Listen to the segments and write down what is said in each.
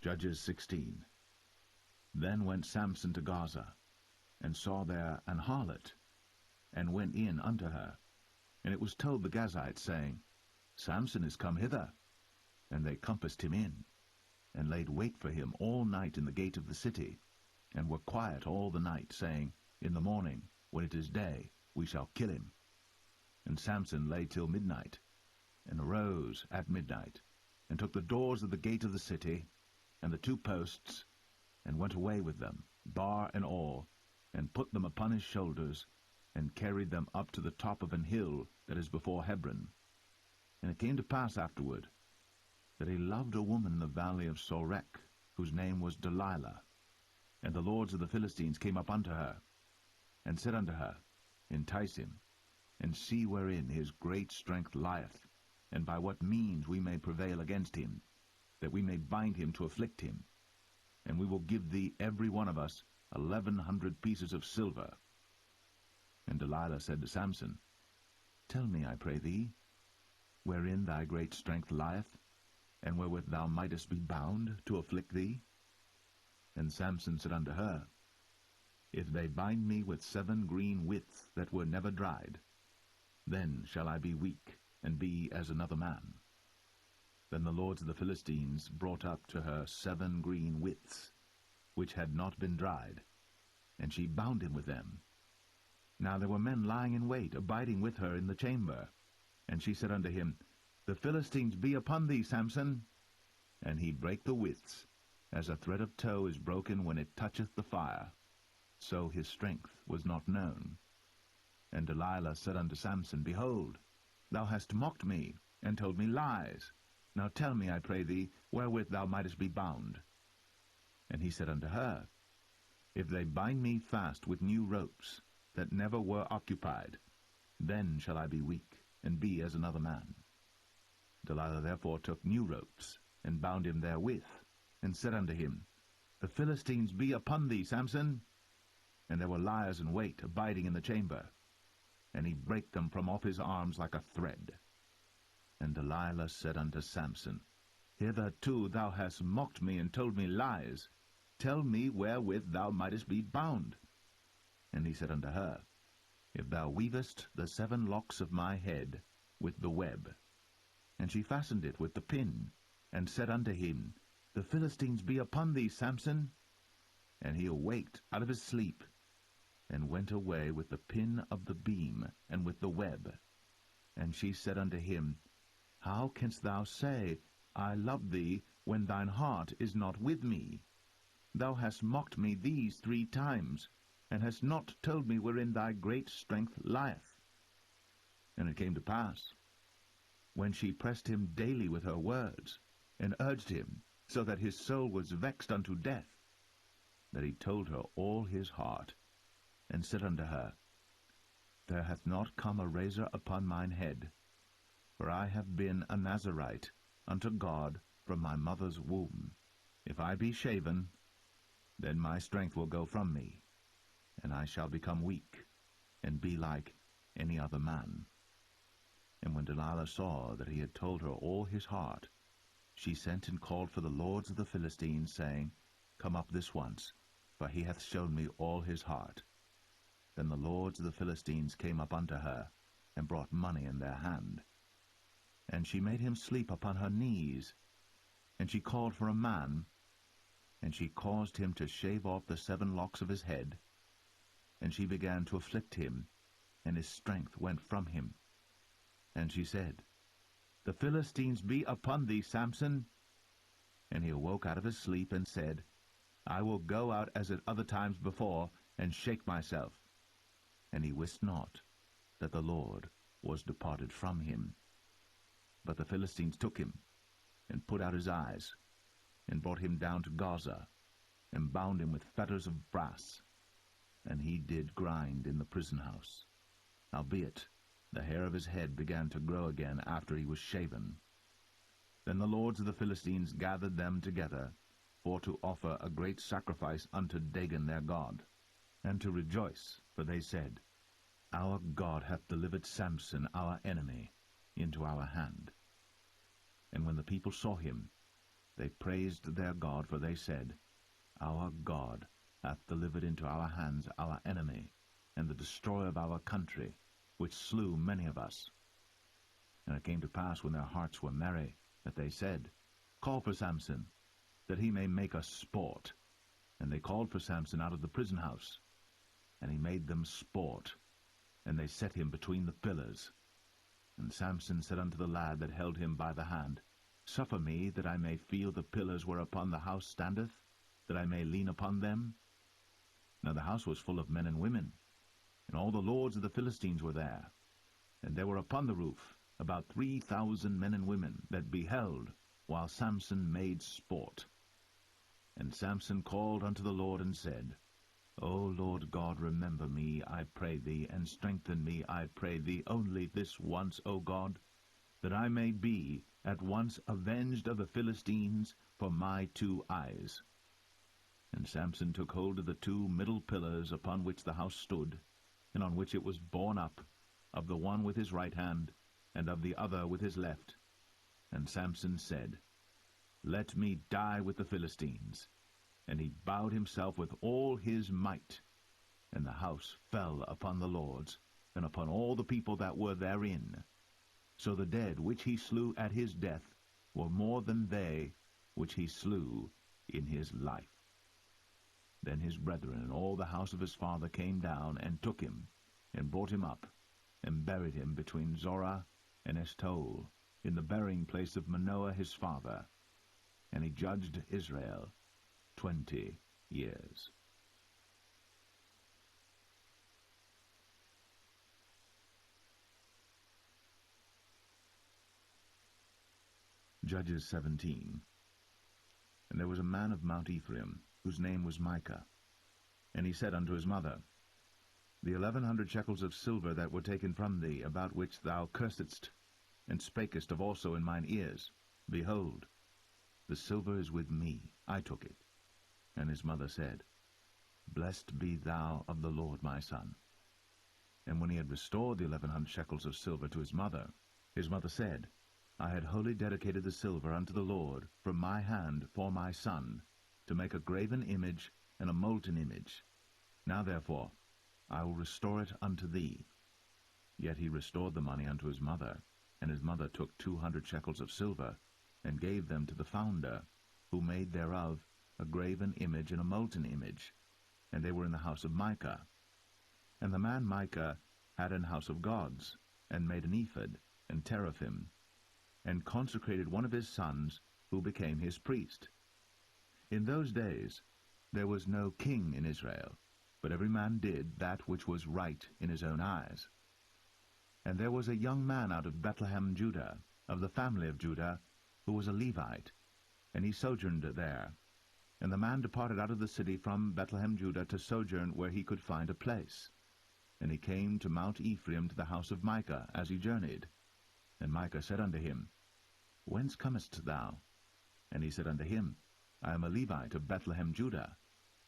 Judges 16. Then went Samson to Gaza, and saw there an harlot, and went in unto her. And it was told the Gazites, saying, Samson is come hither. And they compassed him in, and laid wait for him all night in the gate of the city, and were quiet all the night, saying, In the morning, when it is day, we shall kill him. And Samson lay till midnight, and arose at midnight, and took the doors of the gate of the city, and the 2 posts, and went away with them, bar and all, and put them upon his shoulders, and carried them up to the top of an hill that is before Hebron. And it came to pass afterward, that he loved a woman in the valley of Sorek, whose name was Delilah. And the lords of the Philistines came up unto her, and said unto her, Entice him, and see wherein his great strength lieth, and by what means we may prevail against him, that we may bind him to afflict him. And we will give thee every one of us 1,100 pieces of silver. And Delilah said to Samson, Tell me, I pray thee, wherein thy great strength lieth, and wherewith thou mightest be bound to afflict thee? And Samson said unto her, If they bind me with 7 green withs that were never dried, then shall I be weak, and be as another man. Then the lords of the Philistines brought up to her 7 green withs, which had not been dried, and she bound him with them. Now there were men lying in wait, abiding with her in the chamber. And she said unto him, The Philistines be upon thee, Samson. And he brake the withs, as a thread of tow is broken when it toucheth the fire. So his strength was not known. And Delilah said unto Samson, Behold, thou hast mocked me, and told me lies. Now tell me, I pray thee, wherewith thou mightest be bound. And he said unto her, If they bind me fast with new ropes, that never were occupied, then shall I be weak, and be as another man. Delilah therefore took new ropes, and bound him therewith, and said unto him, The Philistines be upon thee, Samson. And there were liers in wait, abiding in the chamber. And he brake them from off his arms like a thread. And Delilah said unto Samson, Hitherto thou hast mocked me, and told me lies. Tell me wherewith thou mightest be bound. And he said unto her, If thou weavest the 7 locks of my head with the web. And she fastened it with the pin, and said unto him, The Philistines be upon thee, Samson. And he awaked out of his sleep, and went away with the pin of the beam, and with the web. And she said unto him, How canst thou say, I love thee, when thine heart is not with me? Thou hast mocked me these 3 times, and hast not told me wherein thy great strength lieth. And it came to pass, when she pressed him daily with her words, and urged him, so that his soul was vexed unto death, that he told her all his heart, and said unto her, There hath not come a razor upon mine head, for I have been a Nazarite unto God from my mother's womb. If I be shaven, then my strength will go from me, and I shall become weak, and be like any other man. And when Delilah saw that he had told her all his heart, she sent and called for the lords of the Philistines, saying, Come up this once, for he hath shown me all his heart. Then the lords of the Philistines came up unto her, and brought money in their hand. And she made him sleep upon her knees, and she called for a man, and she caused him to shave off the 7 locks of his head, and she began to afflict him, and his strength went from him. And she said, The Philistines be upon thee, Samson. And he awoke out of his sleep, and said, I will go out as at other times before, and shake myself. And he wist not that the Lord was departed from him. But the Philistines took him, and put out his eyes, and brought him down to Gaza, and bound him with fetters of brass. And he did grind in the prison house. Howbeit, the hair of his head began to grow again after he was shaven. Then the lords of the Philistines gathered them together, for to offer a great sacrifice unto Dagon their god, and to rejoice, for they said, Our God hath delivered Samson our enemy into our hand. And when the people saw him, They praised their God, for they said, Our God hath delivered into our hands our enemy, and the destroyer of our country, which slew many of us. And it came to pass, when their hearts were merry, that they said, Call for Samson, that he may make us sport. And they called for Samson out of the prison house. And he made them sport, and they set him between the pillars. And Samson said unto the lad that held him by the hand, Suffer me, that I may feel the pillars whereupon the house standeth, that I may lean upon them. Now the house was full of men and women, and all the lords of the Philistines were there. And there were upon the roof about 3,000 men and women that beheld while Samson made sport. And Samson called unto the Lord, and said, O Lord God, remember me, I pray thee, and strengthen me, I pray thee, only this once, O God, that I may be at once avenged of the Philistines for my 2 eyes. And Samson took hold of the 2 middle pillars upon which the house stood, and on which it was borne up, of the one with his right hand, and of the other with his left. And Samson said, Let me die with the Philistines. And he bowed himself with all his might. And the house fell upon the lords, and upon all the people that were therein. So the dead which he slew at his death were more than they which he slew in his life. Then his brethren and all the house of his father came down, and took him, and brought him up, and buried him between Zorah and Eshtaol, in the burying place of Manoah his father. And he judged Israel 20 years. Judges 17. And there was a man of Mount Ephraim, whose name was Micah. And he said unto his mother, The 1,100 shekels of silver that were taken from thee, about which thou cursedst, and spakest of also in mine ears, behold, the silver is with me, I took it. And his mother said, Blessed be thou of the Lord, my son. And when he had restored the 1,100 shekels of silver to his mother said, I had wholly dedicated the silver unto the Lord from my hand for my son, to make a graven image and a molten image. Now therefore I will restore it unto thee. Yet he restored the money unto his mother, and his mother took 200 shekels of silver, and gave them to the founder, who made thereof a graven image and a molten image, and they were in the house of Micah. And the man Micah had an house of gods, and made an ephod and teraphim, and consecrated one of his sons, who became his priest. In those days there was no king in Israel, but every man did that which was right in his own eyes. And there was a young man out of Bethlehem, Judah, of the family of Judah, who was a Levite, and he sojourned there. And the man departed out of the city from Bethlehem, Judah, to sojourn where he could find a place. And he came to Mount Ephraim, to the house of Micah, as he journeyed. And Micah said unto him, Whence comest thou? And he said unto him, I am a Levite of Bethlehem, Judah,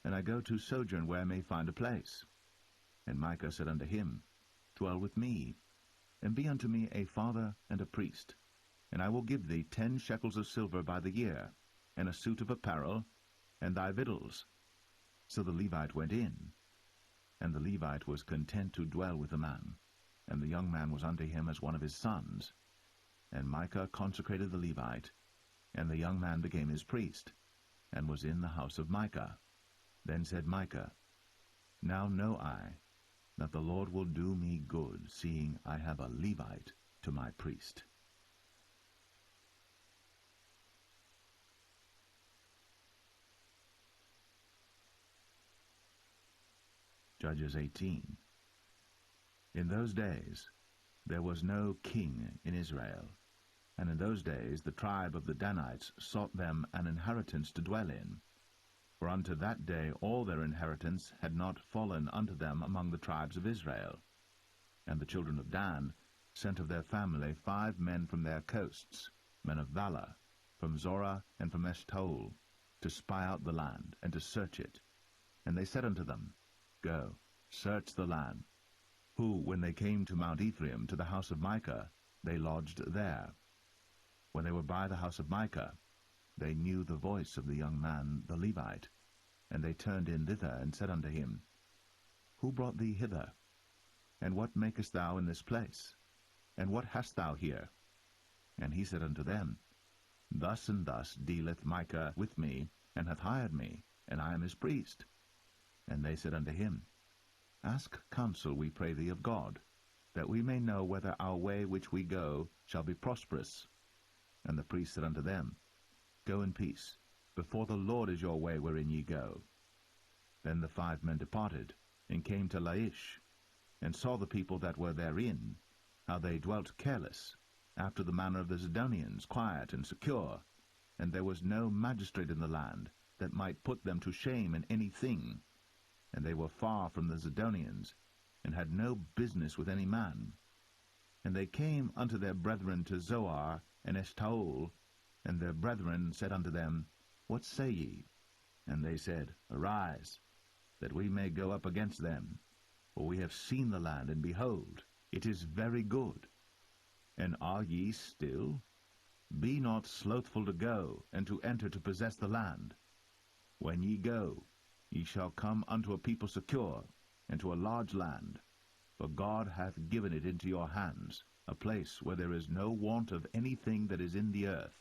and I go to sojourn where I may find a place. And Micah said unto him, Dwell with me, and be unto me a father and a priest, and I will give thee 10 shekels of silver by the year, and a suit of apparel, and thy victuals. So the Levite went in, and the Levite was content to dwell with the man, and the young man was unto him as one of his sons. And Micah consecrated the Levite, and the young man became his priest, and was in the house of Micah. Then said Micah, Now know I that the Lord will do me good, seeing I have a Levite to my priest. Judges 18. In those days there was no king in Israel, and in those days the tribe of the Danites sought them an inheritance to dwell in. For unto that day all their inheritance had not fallen unto them among the tribes of Israel. And the children of Dan sent of their family 5 men from their coasts, men of valor, from Zorah and from Eshtaol, to spy out the land, and to search it. And they said unto them, Go, search the land. Who, when they came to Mount Ephraim, to the house of Micah, they lodged there. When they were by the house of Micah, they knew the voice of the young man the Levite, and they turned in thither, and said unto him, Who brought thee hither? And what makest thou in this place? And what hast thou here? And he said unto them, Thus and thus dealeth Micah with me, and hath hired me, and I am his priest. And they said unto him, Ask counsel, we pray thee, of God, that we may know whether our way which we go shall be prosperous. And the priest said unto them, Go in peace. Before the Lord is your way wherein ye go. Then the 5 men departed, and came to Laish, and saw the people that were therein, how they dwelt careless, after the manner of the Zidonians, quiet and secure, and there was no magistrate in the land that might put them to shame in any thing. And they were far from the Zidonians, and had no business with any man. And they came unto their brethren to Zoar and Eshtaol, and their brethren said unto them, What say ye? And they said, Arise, that we may go up against them. For we have seen the land, and behold, it is very good. And are ye still? Be not slothful to go, and to enter to possess the land. When ye go, ye shall come unto a people secure, and to a large land. For God hath given it into your hands, a place where there is no want of anything that is in the earth.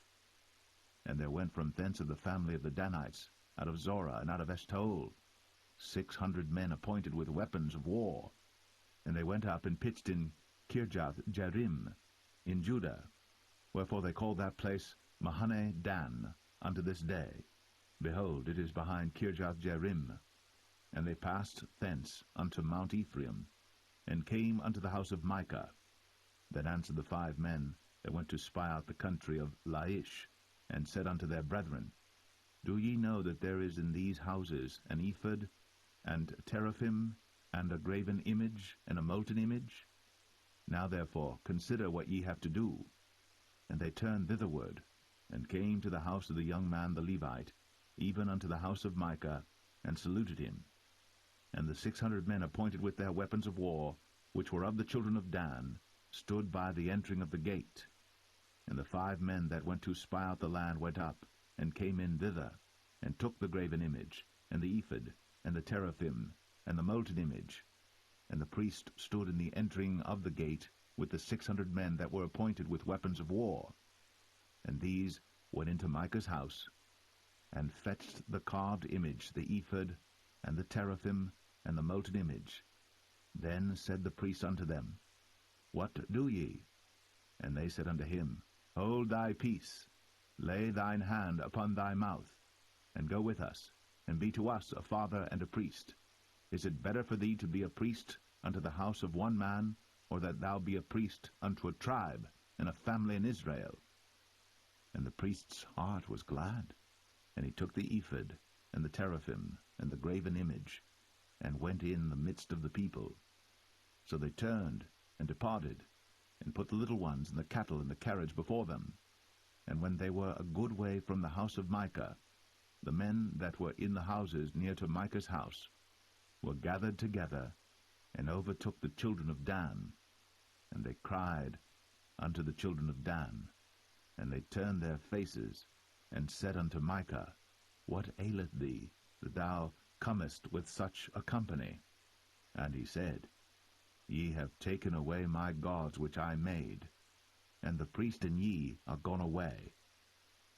And there went from thence of the family of the Danites, out of Zorah and out of Eshtaol, 600 men appointed with weapons of war. And they went up and pitched in Kirjath-jearim, in Judah. Wherefore they call that place Mahane Dan unto this day. Behold, it is behind Kirjath-jearim. And they passed thence unto Mount Ephraim, and came unto the house of Micah. Then answered the 5 men that went to spy out the country of Laish, and said unto their brethren, Do ye know that there is in these houses an ephod, and teraphim, and a graven image, and a molten image? Now therefore consider what ye have to do. And they turned thitherward, and came to the house of the young man the Levite, even unto the house of Micah, and saluted him. And the 600 men appointed with their weapons of war, which were of the children of Dan, stood by the entering of the gate. And the 5 men that went to spy out the land went up, and came in thither, and took the graven image, and the ephod, and the teraphim, and the molten image. And the priest stood in the entering of the gate, with the 600 men that were appointed with weapons of war. And these went into Micah's house, and fetched the carved image, the ephod, and the teraphim, and the molten image. Then said the priest unto them, What do ye? And they said unto him, Hold thy peace, lay thine hand upon thy mouth, and go with us, and be to us a father and a priest. Is it better for thee to be a priest unto the house of one man, or that thou be a priest unto a tribe and a family in Israel? And the priest's heart was glad, and he took the ephod, and the teraphim, and the graven image, and went in the midst of the people. So they turned, and departed, and put the little ones and the cattle in the carriage before them. And when they were a good way from the house of Micah, the men that were in the houses near to Micah's house were gathered together, and overtook the children of Dan. And they cried unto the children of Dan, and they turned their faces, and said unto Micah, What aileth thee, that thou comest with such a company? And he said, Ye have taken away my gods which I made, and the priest and ye are gone away.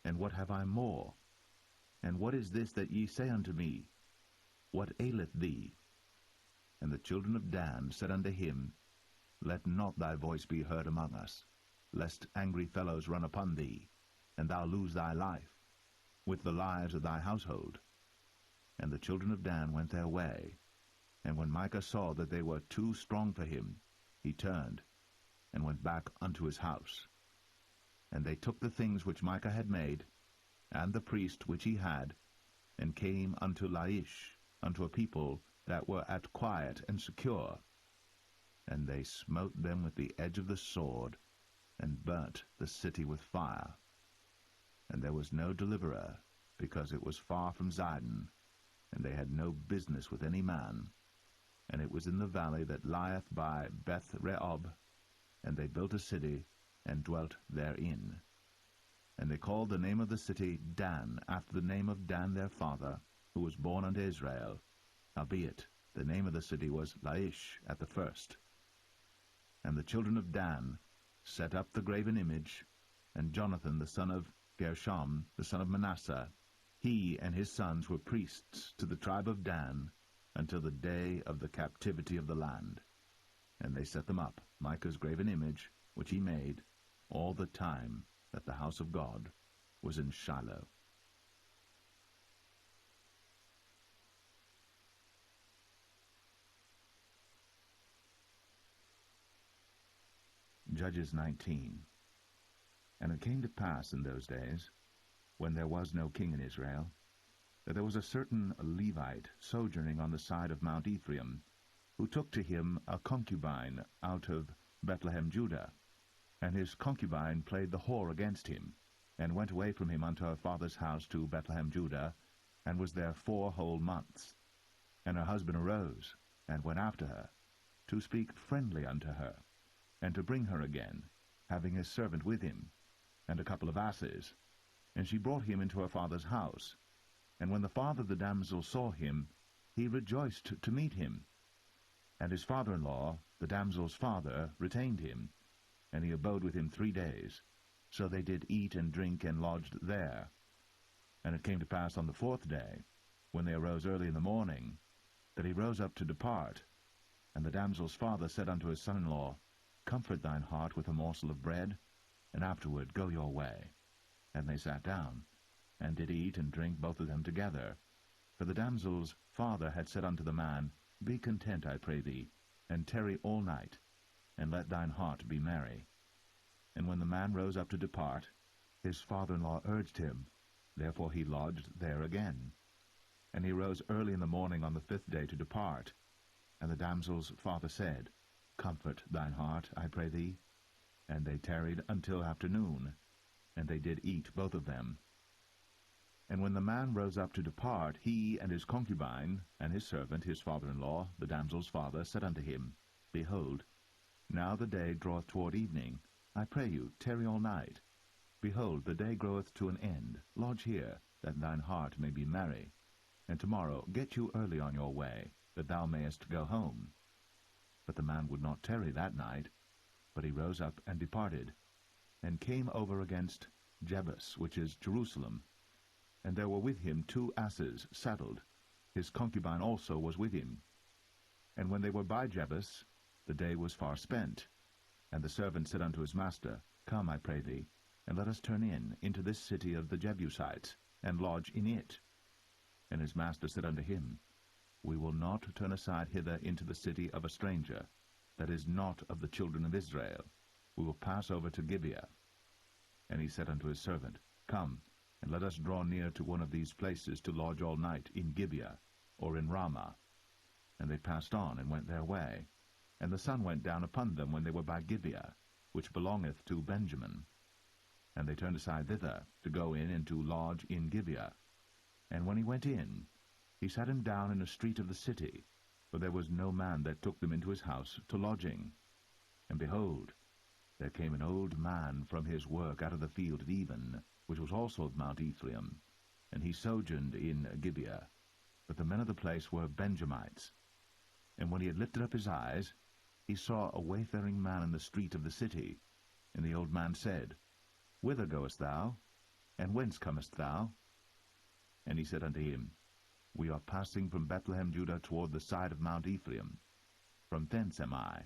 And what have I more? And what is this that ye say unto me? What aileth thee? And the children of Dan said unto him, Let not thy voice be heard among us, lest angry fellows run upon thee, and thou lose thy life, with the lives of thy household. And the children of Dan went their way. And when Micah saw that they were too strong for him, he turned, and went back unto his house. And they took the things which Micah had made, and the priest which he had, and came unto Laish, unto a people that were at quiet and secure. And they smote them with the edge of the sword, and burnt the city with fire. And there was no deliverer, because it was far from Zidon, and they had no business with any man. And it was in the valley that lieth by Beth-rehob, and they built a city, and dwelt therein. And they called the name of the city Dan, after the name of Dan their father, who was born unto Israel. Howbeit, the name of the city was Laish at the first. And the children of Dan set up the graven image, and Jonathan the son of Gershom, the son of Manasseh, he and his sons were priests to the tribe of Dan, until the day of the captivity of the land. And they set them up, Micah's graven image, which he made, all the time that the house of God was in Shiloh. Judges 19. And it came to pass in those days, when there was no king in Israel, that there was a certain Levite sojourning on the side of Mount Ephraim, who took to him a concubine out of Bethlehem Judah. And his concubine played the whore against him, and went away from him unto her father's house to Bethlehem Judah, and was there 4 whole months. And her husband arose, and went after her, to speak friendly unto her, and to bring her again, having his servant with him, and a couple of asses. And she brought him into her father's house. And when the father of the damsel saw him, he rejoiced to meet him. And his father-in-law, the damsel's father, retained him, and he abode with him 3 days. So they did eat and drink, and lodged there. And it came to pass on the 4th day, when they arose early in the morning, that he rose up to depart. And the damsel's father said unto his son-in-law, Comfort thine heart with a morsel of bread, and afterward go your way. And they sat down, and did eat and drink both of them together. For the damsel's father had said unto the man, Be content, I pray thee, and tarry all night, and let thine heart be merry. And when the man rose up to depart, his father-in-law urged him. Therefore he lodged there again. And he rose early in the morning on the 5th day to depart. And the damsel's father said, Comfort thine heart, I pray thee. And they tarried until afternoon, and they did eat both of them. And when the man rose up to depart, he and his concubine, and his servant, his father-in-law, the damsel's father, said unto him, Behold, now the day draweth toward evening. I pray you, tarry all night. Behold, the day groweth to an end. Lodge here, that thine heart may be merry. And tomorrow get you early on your way, that thou mayest go home. But the man would not tarry that night, but he rose up and departed, and came over against Jebus, which is Jerusalem. And there were with him 2 asses saddled. His concubine also was with him. And when they were by Jebus, the day was far spent. And the servant said unto his master, Come, I pray thee, and let us turn into this city of the Jebusites, and lodge in it. And his master said unto him, We will not turn aside hither into the city of a stranger, that is not of the children of Israel. We will pass over to Gibeah. And he said unto his servant, Come, and let us draw near to one of these places to lodge all night in Gibeah, or in Ramah. And they passed on, and went their way. And the sun went down upon them when they were by Gibeah, which belongeth to Benjamin. And they turned aside thither, to go in and to lodge in Gibeah. And when he went in, he sat him down in a street of the city, for there was no man that took them into his house to lodging. And behold, there came an old man from his work out of the field of Even, which was also of Mount Ephraim, and he sojourned in Gibeah. But the men of the place were Benjamites. And when he had lifted up his eyes, he saw a wayfaring man in the street of the city. And the old man said, Whither goest thou? And whence comest thou? And he said unto him, We are passing from Bethlehem Judah toward the side of Mount Ephraim. From thence am I.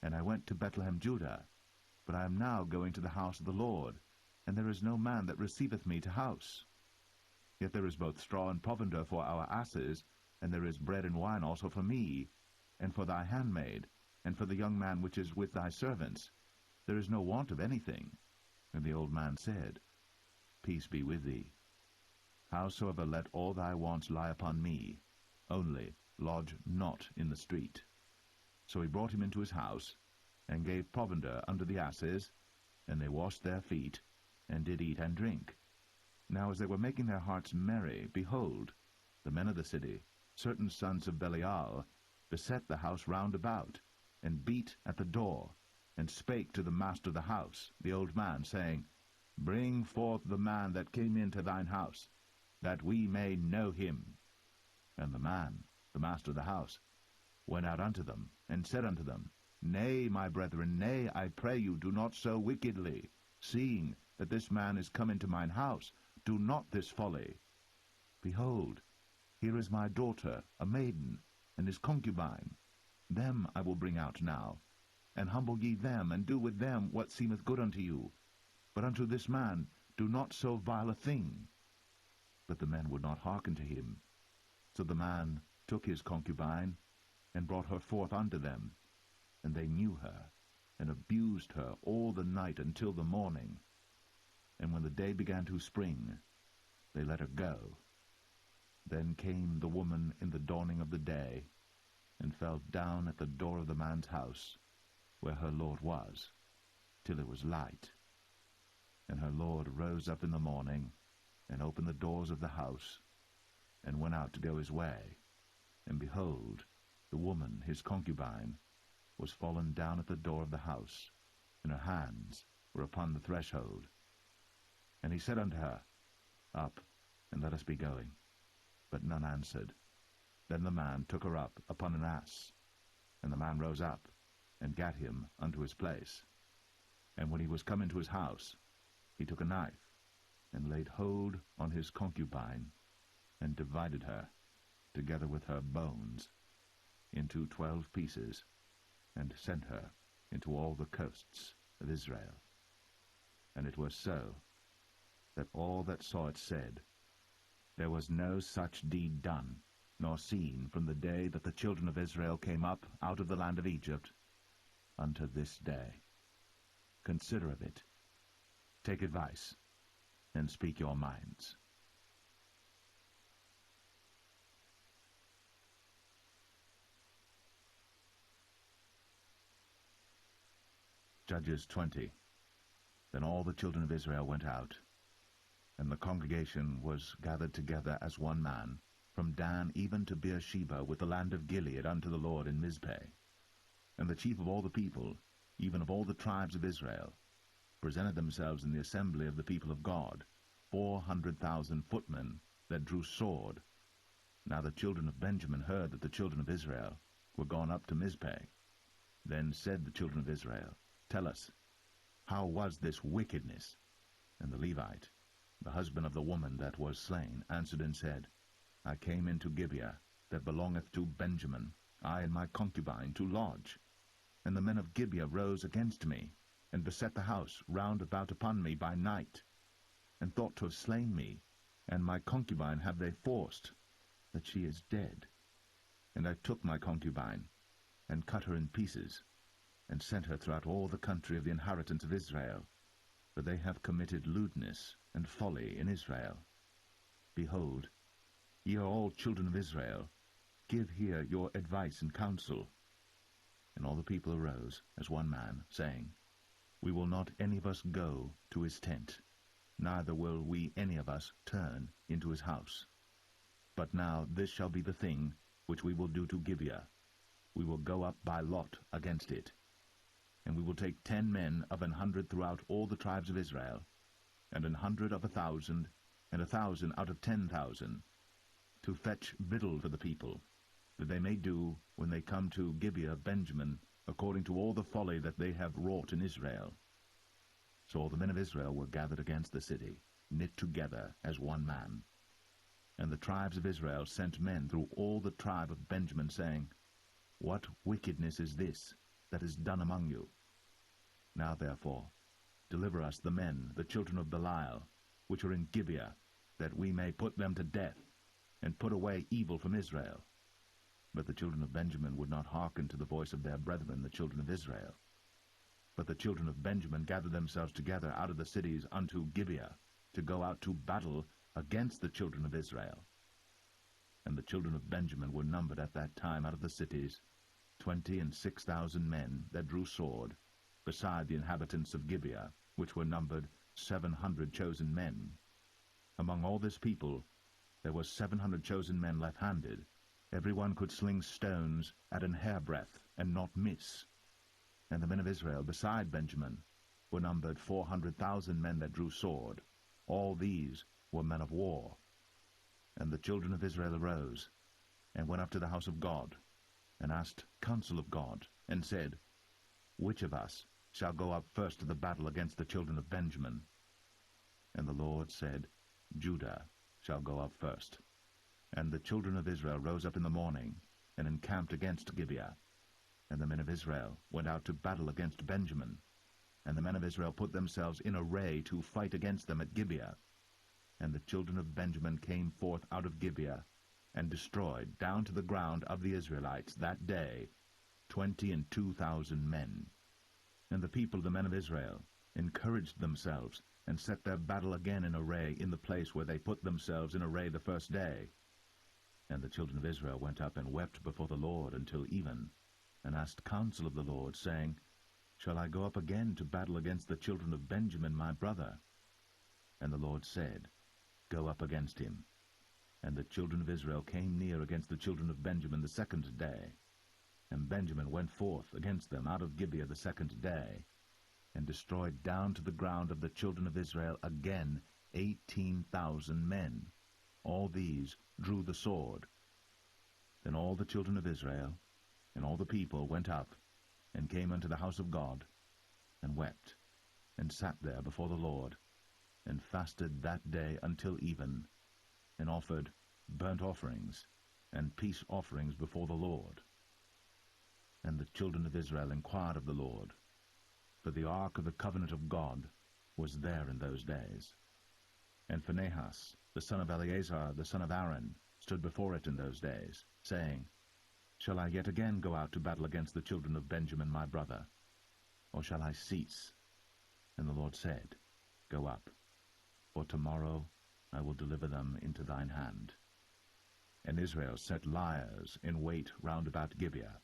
And I went to Bethlehem Judah, but I am now going to the house of the Lord, and there is no man that receiveth me to house. Yet there is both straw and provender for our asses, and there is bread and wine also for me, and for thy handmaid, and for the young man which is with thy servants. There is no want of anything. And the old man said, Peace be with thee. Howsoever, let all thy wants lie upon me, only lodge not in the street. So he brought him into his house, and gave provender unto the asses, and they washed their feet, and did eat and drink. Now as they were making their hearts merry, behold, the men of the city, certain sons of Belial, beset the house round about, and beat at the door, and spake to the master of the house, the old man, saying, Bring forth the man that came into thine house, that we may know him. And the man, the master of the house, went out unto them, and said unto them, Nay, my brethren, nay, I pray you, do not so wickedly, seeing that this man is come into mine house. Do not this folly. Behold, here is my daughter, a maiden, and his concubine. Them I will bring out now, and humble ye them, and do with them what seemeth good unto you. But unto this man do not so vile a thing. But the men would not hearken to him. So the man took his concubine, and brought her forth unto them. And they knew her, and abused her all the night until the morning. And when the day began to spring, they let her go. Then came the woman in the dawning of the day, and fell down at the door of the man's house, where her lord was, till it was light. And her lord rose up in the morning, and opened the doors of the house, and went out to go his way. And behold, the woman, his concubine, was fallen down at the door of the house, and her hands were upon the threshold. And he said unto her, Up, and let us be going. But none answered. Then the man took her up upon an ass. And the man rose up, and gat him unto his place. And when he was come into his house, he took a knife, and laid hold on his concubine, and divided her, together with her bones, into 12 pieces, and sent her into all the coasts of Israel. And it was so, that all that saw it said, There was no such deed done, nor seen from the day that the children of Israel came up out of the land of Egypt, unto this day. Consider of it, take advice, and speak your minds. Judges 20. Then all the children of Israel went out, and the congregation was gathered together as one man, from Dan even to Beersheba, with the land of Gilead, unto the Lord in Mizpeh. And the chief of all the people, even of all the tribes of Israel, presented themselves in the assembly of the people of God, 400,000 footmen that drew sword. Now the children of Benjamin heard that the children of Israel were gone up to Mizpeh. Then said the children of Israel, Tell us, how was this wickedness? And the Levite, the husband of the woman that was slain, answered and said, I came into Gibeah, that belongeth to Benjamin, I and my concubine, to lodge. And the men of Gibeah rose against me, and beset the house round about upon me by night, and thought to have slain me, and my concubine have they forced, that she is dead. And I took my concubine, and cut her in pieces, and sent her throughout all the country of the inheritance of Israel, for they have committed lewdness and folly in Israel. Behold, ye are all children of Israel, give here your advice and counsel. And all the people arose as one man, saying, We will not any of us go to his tent, neither will we any of us turn into his house. But now this shall be the thing which we will do to Gibeah. We will go up by lot against it. And we will take 10 men of 100 throughout all the tribes of Israel, and 100 of 1,000, and 1,000 out of 10,000, to fetch victual for the people, that they may do, when they come to Gibeah of Benjamin, according to all the folly that they have wrought in Israel. So all the men of Israel were gathered against the city, knit together as one man. And the tribes of Israel sent men through all the tribe of Benjamin, saying, What wickedness is this that is done among you? Now therefore deliver us the men, the children of Belial, which are in Gibeah, that we may put them to death, and put away evil from Israel. But the children of Benjamin would not hearken to the voice of their brethren, the children of Israel. But the children of Benjamin gathered themselves together out of the cities unto Gibeah, to go out to battle against the children of Israel. And the children of Benjamin were numbered at that time out of the cities 26,000 men that drew sword, beside the inhabitants of Gibeah, which were numbered 700 chosen men. Among all this people there were 700 chosen men left-handed. Every one could sling stones at an hairbreadth, and not miss. And the men of Israel beside Benjamin were numbered 400,000 men that drew sword. All these were men of war. And the children of Israel arose, and went up to the house of God, and asked counsel of God, and said, Which of us shall go up first to the battle against the children of Benjamin? And the Lord said, Judah shall go up first. And the children of Israel rose up in the morning, and encamped against Gibeah. And the men of Israel went out to battle against Benjamin. And the men of Israel put themselves in array to fight against them at Gibeah. And the children of Benjamin came forth out of Gibeah, and destroyed down to the ground of the Israelites that day 22,000 men. And the people, the men of Israel, encouraged themselves, and set their battle again in array in the place where they put themselves in array the first day. And the children of Israel went up and wept before the Lord until even, and asked counsel of the Lord, saying, Shall I go up again to battle against the children of Benjamin my brother? And the Lord said, Go up against him. And the children of Israel came near against the children of Benjamin the second day. And Benjamin went forth against them out of Gibeah the second day, and destroyed down to the ground of the children of Israel again 18,000 men. All these drew the sword. Then all the children of Israel and all the people went up, and came unto the house of God, and wept, and sat there before the Lord, and fasted that day until even, and offered burnt offerings and peace offerings before the Lord. And the children of Israel inquired of the Lord, for the ark of the covenant of God was there in those days. And Phinehas, the son of Eleazar, the son of Aaron, stood before it in those days, saying, Shall I yet again go out to battle against the children of Benjamin my brother? Or shall I cease? And the Lord said, Go up, for tomorrow I will deliver them into thine hand. And Israel set liers in wait round about Gibeah.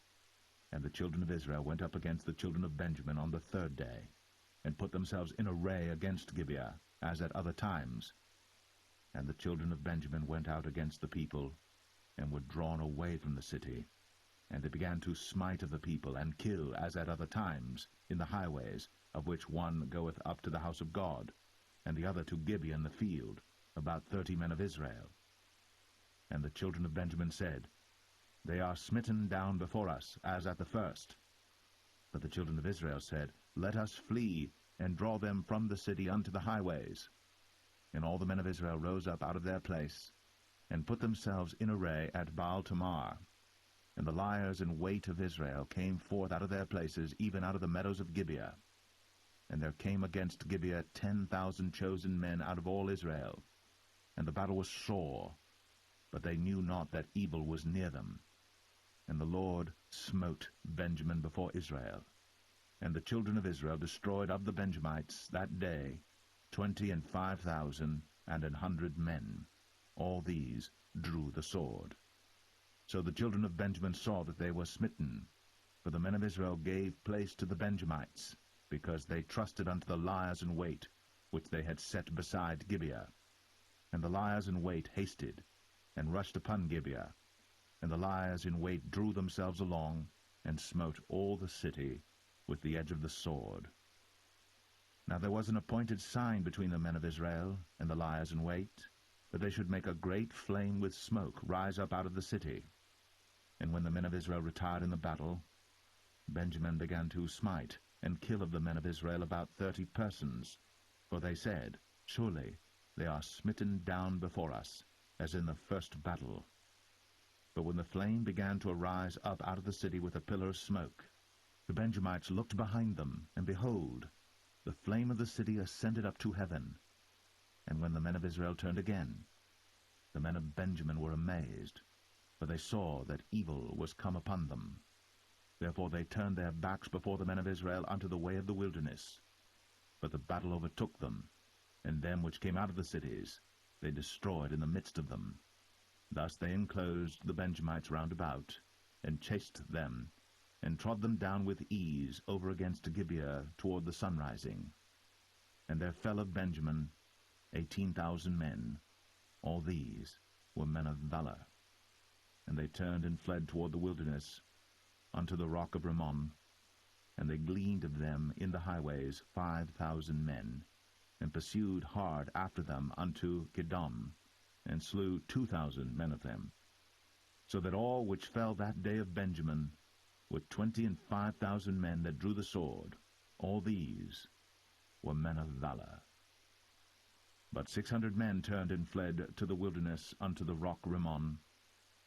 And the children of Israel went up against the children of Benjamin on the third day, and put themselves in array against Gibeah, as at other times. And the children of Benjamin went out against the people, and were drawn away from the city. And they began to smite of the people, and kill, as at other times, in the highways, of which one goeth up to the house of God, and the other to Gibeah in the field, about 30 men of Israel. And the children of Benjamin said, They are smitten down before us, as at the first. But the children of Israel said, Let us flee, and draw them from the city unto the highways. And all the men of Israel rose up out of their place, and put themselves in array at Baal-Tamar. And the liers in wait of Israel came forth out of their places, even out of the meadows of Gibeah. And there came against Gibeah 10,000 chosen men out of all Israel. And the battle was sore, but they knew not that evil was near them. And the Lord smote Benjamin before Israel. And the children of Israel destroyed of the Benjamites that day 25,000 and 100 men. All these drew the sword. So the children of Benjamin saw that they were smitten, for the men of Israel gave place to the Benjamites, because they trusted unto the liers in wait, which they had set beside Gibeah. And the liers in wait hasted, and rushed upon Gibeah. And the liers in wait drew themselves along, and smote all the city with the edge of the sword. Now there was an appointed sign between the men of Israel and the liers in wait, that they should make a great flame with smoke rise up out of the city. And when the men of Israel retired in the battle, Benjamin began to smite and kill of the men of Israel about 30 persons. For they said, Surely they are smitten down before us, as in the first battle. But when the flame began to arise up out of the city with a pillar of smoke, the Benjamites looked behind them, and behold, the flame of the city ascended up to heaven. And when the men of Israel turned again, the men of Benjamin were amazed, for they saw that evil was come upon them. Therefore they turned their backs before the men of Israel unto the way of the wilderness. But the battle overtook them, and them which came out of the cities they destroyed in the midst of them. Thus they enclosed the Benjamites round about, and chased them, and trod them down with ease over against Gibeah toward the sunrising. And there fell of Benjamin 18,000 men. All these were men of valor. And they turned and fled toward the wilderness, unto the rock of Rimmon, And they gleaned of them in the highways 5,000 men, and pursued hard after them unto Kidom, and slew 2,000 men of them. So that all which fell that day of Benjamin were 25,000 men that drew the sword. All these were men of valor. But 600 men turned and fled to the wilderness unto the rock Rimmon,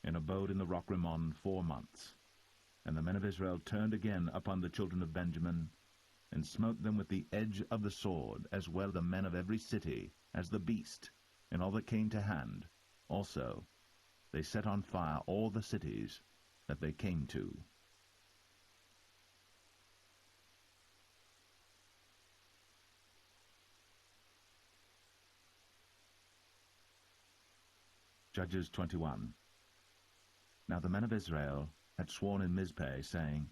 and abode in the rock Rimmon 4 months. And the men of Israel turned again upon the children of Benjamin, and smote them with the edge of the sword, as well the men of every city as the beast, and all that came to hand. Also they set on fire all the cities that they came to. Judges 21. Now the men of Israel had sworn in Mizpeh, saying,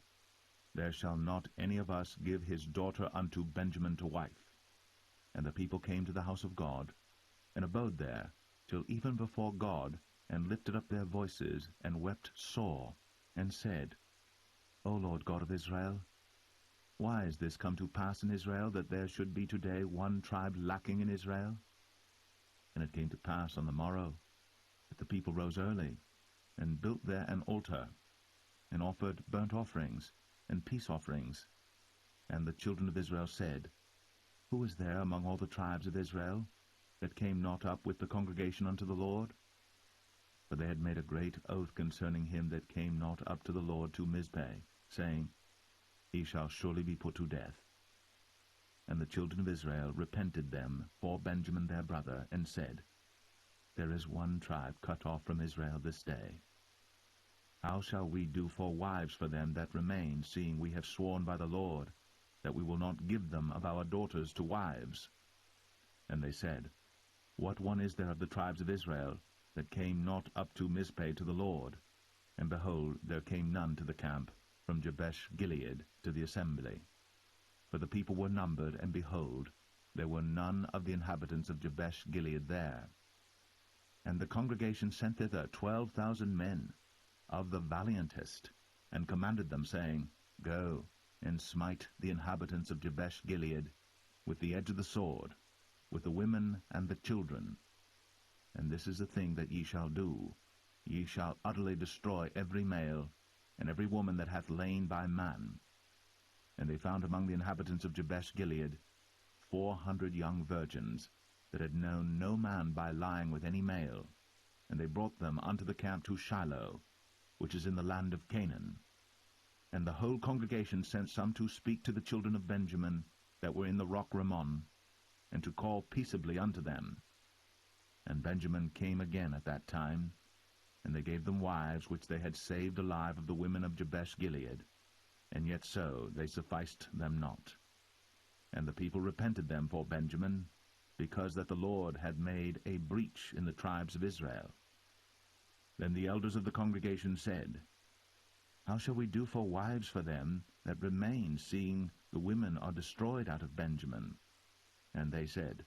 There shall not any of us give his daughter unto Benjamin to wife. And the people came to the house of God, and abode there till even before God, and lifted up their voices, and wept sore, and said, O Lord God of Israel, why is this come to pass in Israel, that there should be today one tribe lacking in Israel? And it came to pass on the morrow, that the people rose early, and built there an altar, and offered burnt offerings and peace offerings. And the children of Israel said, Who is there among all the tribes of Israel that came not up with the congregation unto the Lord? For they had made a great oath concerning him that came not up to the Lord to Mizpeh, saying, He shall surely be put to death. And the children of Israel repented them for Benjamin their brother, and said, There is one tribe cut off from Israel this day. How shall we do for wives for them that remain, seeing we have sworn by the Lord that we will not give them of our daughters to wives? And they said, What one is there of the tribes of Israel that came not up to Mizpeh to the Lord? And behold, there came none to the camp from Jabesh Gilead to the assembly. For the people were numbered, and behold, there were none of the inhabitants of Jabesh Gilead there. And the congregation sent thither 12,000 men, of the valiantest, and commanded them, saying, Go, and smite the inhabitants of Jabesh Gilead with the edge of the sword, with the women and the children. And this is the thing that ye shall do. Ye shall utterly destroy every male, and every woman that hath lain by man. And they found among the inhabitants of Jabesh Gilead 400 young virgins, that had known no man by lying with any male. And they brought them unto the camp to Shiloh, which is in the land of Canaan. And the whole congregation sent some to speak to the children of Benjamin that were in the rock Rimmon, and to call peaceably unto them. And Benjamin came again at that time, and they gave them wives which they had saved alive of the women of Jabesh Gilead, and yet so they sufficed them not. And the people repented them for Benjamin, because that the Lord had made a breach in the tribes of Israel. Then the elders of the congregation said, How shall we do for wives for them that remain, seeing the women are destroyed out of Benjamin? And they said,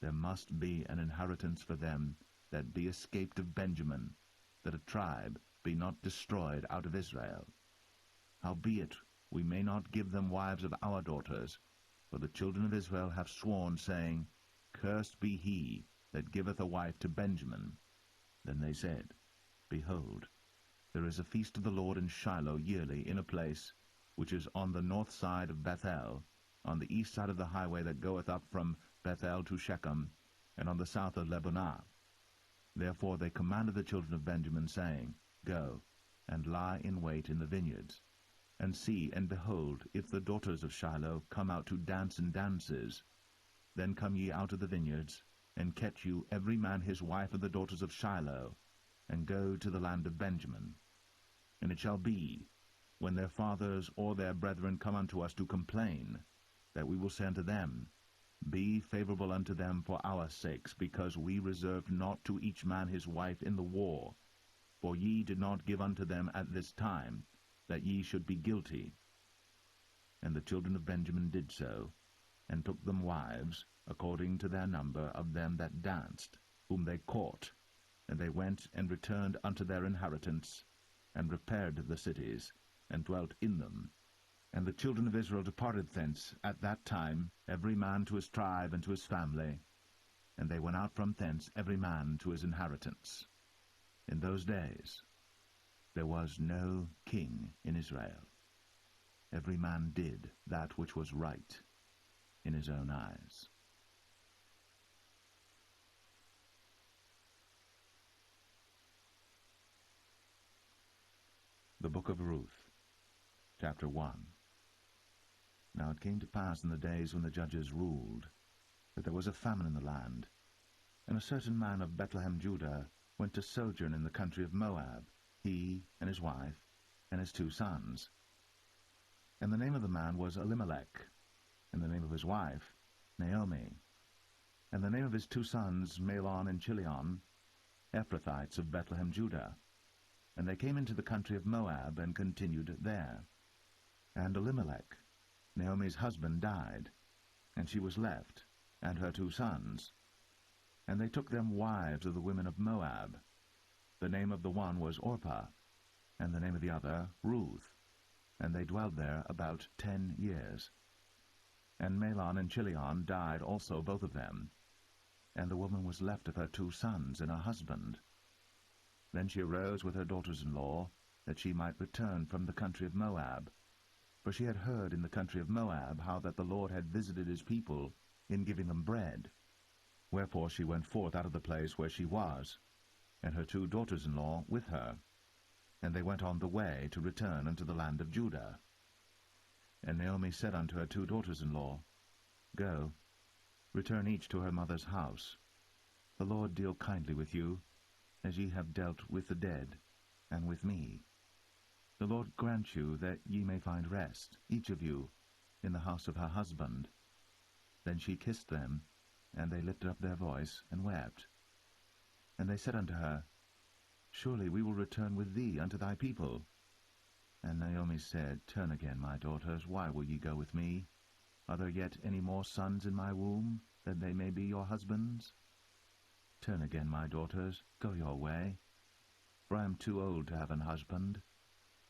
There must be an inheritance for them that be escaped of Benjamin, that a tribe be not destroyed out of Israel. Howbeit we may not give them wives of our daughters, for the children of Israel have sworn, saying, Cursed be he that giveth a wife to Benjamin. Then they said, Behold, there is a feast of the Lord in Shiloh yearly, in a place which is on the north side of Bethel, on the east side of the highway that goeth up from Bethel to Shechem, and on the south of Lebonah. Therefore they commanded the children of Benjamin, saying, Go, and lie in wait in the vineyards, and see, and behold, if the daughters of Shiloh come out to dance in dances, then come ye out of the vineyards, and catch you every man his wife of the daughters of Shiloh, and go to the land of Benjamin. And it shall be, when their fathers or their brethren come unto us to complain, that we will say unto them, Be favorable unto them for our sakes, because we reserved not to each man his wife in the war. For ye did not give unto them at this time, that ye should be guilty. And the children of Benjamin did so, and took them wives, according to their number of them that danced, whom they caught. And they went and returned unto their inheritance, and repaired the cities, and dwelt in them. And the children of Israel departed thence at that time, every man to his tribe and to his family, and they went out from thence every man to his inheritance. In those days there was no king in Israel. Every man did that which was right in his own eyes. The Book of Ruth, Chapter 1. Now it came to pass in the days when the judges ruled, that there was a famine in the land, and a certain man of Bethlehem, Judah, went to sojourn in the country of Moab, he and his wife, and his 2 sons. And the name of the man was Elimelech, and the name of his wife Naomi, and the name of his 2 sons Mahlon and Chilion, Ephrathites of Bethlehem, Judah. And they came into the country of Moab, and continued there. And Elimelech, Naomi's husband, died, and she was left, and her 2 sons. And they took them wives of the women of Moab. The name of the one was Orpah, and the name of the other Ruth. And they dwelled there about 10 years. And Mahlon and Chilion died also, both of them. And the woman was left of her 2 sons and her husband. Then she arose with her daughters-in-law, that she might return from the country of Moab. For she had heard in the country of Moab how that the Lord had visited his people in giving them bread. Wherefore she went forth out of the place where she was, and her 2 daughters-in-law with her. And they went on the way to return unto the land of Judah. And Naomi said unto her 2 daughters-in-law, Go, return each to her mother's house. The Lord deal kindly with you, as ye have dealt with the dead, and with me. The Lord grant you that ye may find rest, each of you, in the house of her husband. Then she kissed them, and they lifted up their voice, and wept. And they said unto her, Surely we will return with thee unto thy people. And Naomi said, Turn again, my daughters, why will ye go with me? Are there yet any more sons in my womb, that they may be your husbands? Turn again, my daughters, go your way, for I am too old to have an husband.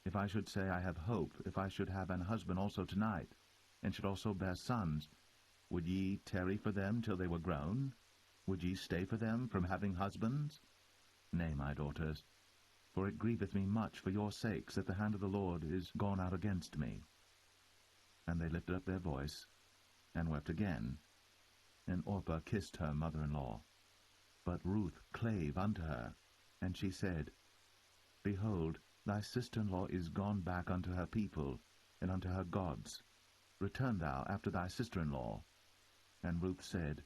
If I should say I have hope, if I should have an husband also tonight, and should also bear sons, would ye tarry for them till they were grown? Would ye stay for them from having husbands? Nay, my daughters, for it grieveth me much for your sakes that the hand of the Lord is gone out against me. And they lifted up their voice, and wept again. And Orpah kissed her mother-in-law. But Ruth clave unto her, and she said, Behold, thy sister-in-law is gone back unto her people, and unto her gods. Return thou after thy sister-in-law. And Ruth said,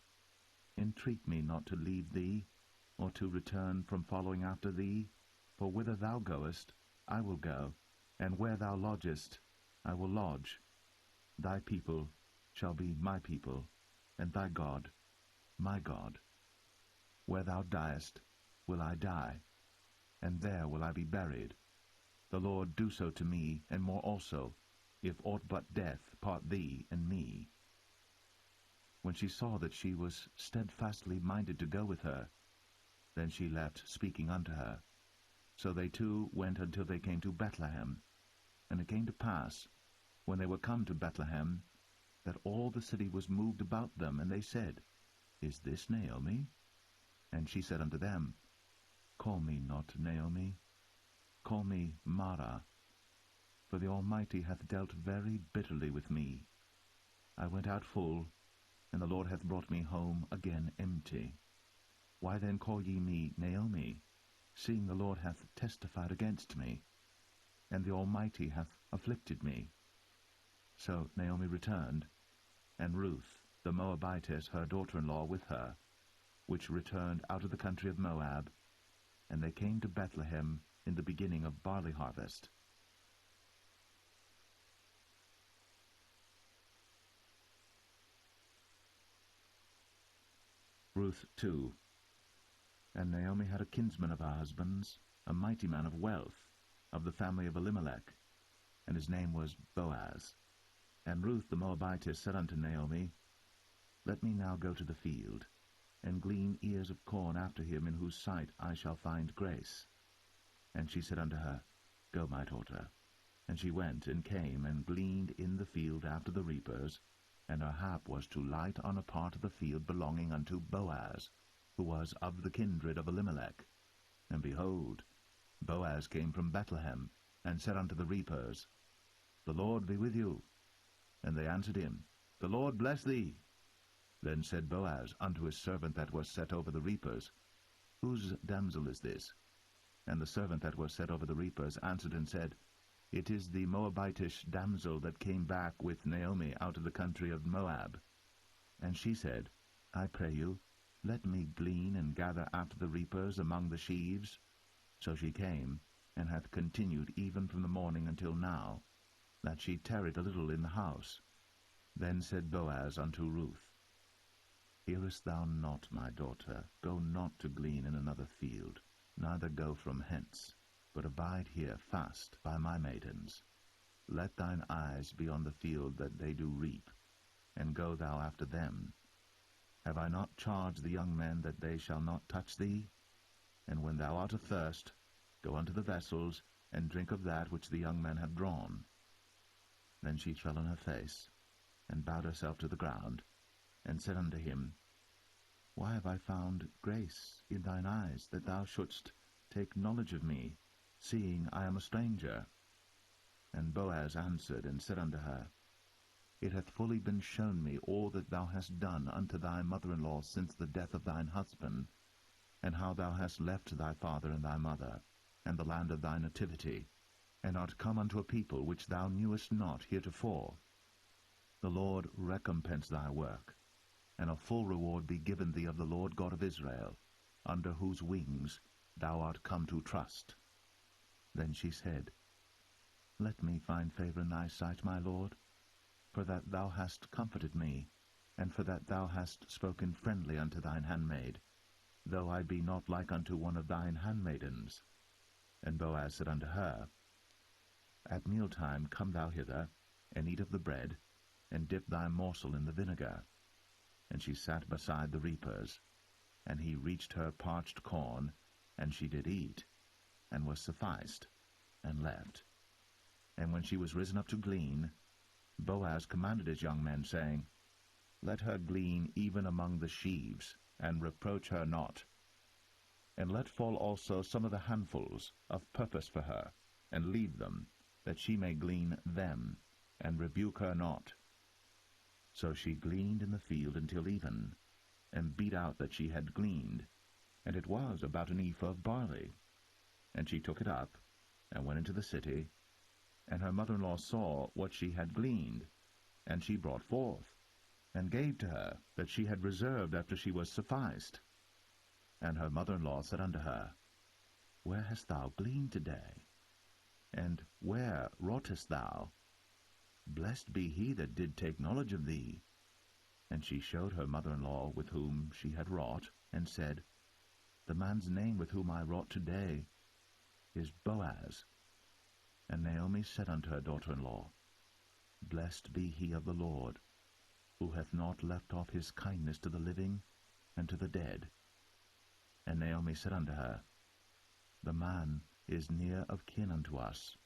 Entreat me not to leave thee, or to return from following after thee. For whither thou goest, I will go, and where thou lodgest, I will lodge. Thy people shall be my people, and thy God my God. Where thou diest will I die, and there will I be buried. The Lord do so to me, and more also, if aught but death part thee and me. When she saw that she was steadfastly minded to go with her, then she left speaking unto her. So they 2 went until they came to Bethlehem. And it came to pass, when they were come to Bethlehem, that all the city was moved about them, and they said, Is this Naomi? And she said unto them, Call me not Naomi, call me Mara, for the Almighty hath dealt very bitterly with me. I went out full, and the Lord hath brought me home again empty. Why then call ye me Naomi, seeing the Lord hath testified against me, and the Almighty hath afflicted me? So Naomi returned, and Ruth the Moabitess her daughter-in-law with her, which returned out of the country of Moab, and they came to Bethlehem in the beginning of barley harvest. Ruth 2. And Naomi had a kinsman of her husband's, a mighty man of wealth, of the family of Elimelech, and his name was Boaz. And Ruth the Moabitess said unto Naomi, Let me now go to the field, and glean ears of corn after him, in whose sight I shall find grace. And she said unto her, Go, my daughter. And she went and came and gleaned in the field after the reapers, and her hap was to light on a part of the field belonging unto Boaz, who was of the kindred of Elimelech. And behold, Boaz came from Bethlehem, and said unto the reapers, The Lord be with you. And they answered him, The Lord bless thee. Then said Boaz unto his servant that was set over the reapers, Whose damsel is this? And the servant that was set over the reapers answered and said, It is the Moabitish damsel that came back with Naomi out of the country of Moab. And she said, I pray you, let me glean and gather after the reapers among the sheaves. So she came, and hath continued even from the morning until now, that she tarried a little in the house. Then said Boaz unto Ruth, Hearest thou not, my daughter? Go not to glean in another field, neither go from hence, but abide here fast by my maidens. Let thine eyes be on the field that they do reap, and go thou after them. Have I not charged the young men that they shall not touch thee? And when thou art athirst, go unto the vessels, and drink of that which the young men have drawn. Then she fell on her face, and bowed herself to the ground, and said unto him, Why have I found grace in thine eyes, that thou shouldst take knowledge of me, seeing I am a stranger? And Boaz answered and said unto her, It hath fully been shown me all that thou hast done unto thy mother-in-law since the death of thine husband, and how thou hast left thy father and thy mother, and the land of thy nativity, and art come unto a people which thou knewest not heretofore. The Lord recompense thy work, and a full reward be given thee of the Lord God of Israel, under whose wings thou art come to trust. Then she said, Let me find favor in thy sight, my Lord, for that thou hast comforted me, and for that thou hast spoken friendly unto thine handmaid, though I be not like unto one of thine handmaidens. And Boaz said unto her, At mealtime come thou hither, and eat of the bread, and dip thy morsel in the vinegar. And she sat beside the reapers, and he reached her parched corn, and she did eat, and was sufficed, and left. And when she was risen up to glean, Boaz commanded his young men, saying, Let her glean even among the sheaves, and reproach her not. And let fall also some of the handfuls of purpose for her, and leave them, that she may glean them, and rebuke her not. So she gleaned in the field until even, and beat out that she had gleaned, and it was about an ephah of barley. And she took it up, and went into the city, and her mother-in-law saw what she had gleaned, and she brought forth, and gave to her that she had reserved after she was sufficed. And her mother-in-law said unto her, Where hast thou gleaned today? And where wroughtest thou? Blessed be he that did take knowledge of thee. And she showed her mother-in-law with whom she had wrought, and said, The man's name with whom I wrought today is Boaz. And Naomi said unto her daughter-in-law, Blessed be he of the Lord, who hath not left off his kindness to the living and to the dead. And Naomi said unto her, The man is near of kin unto us,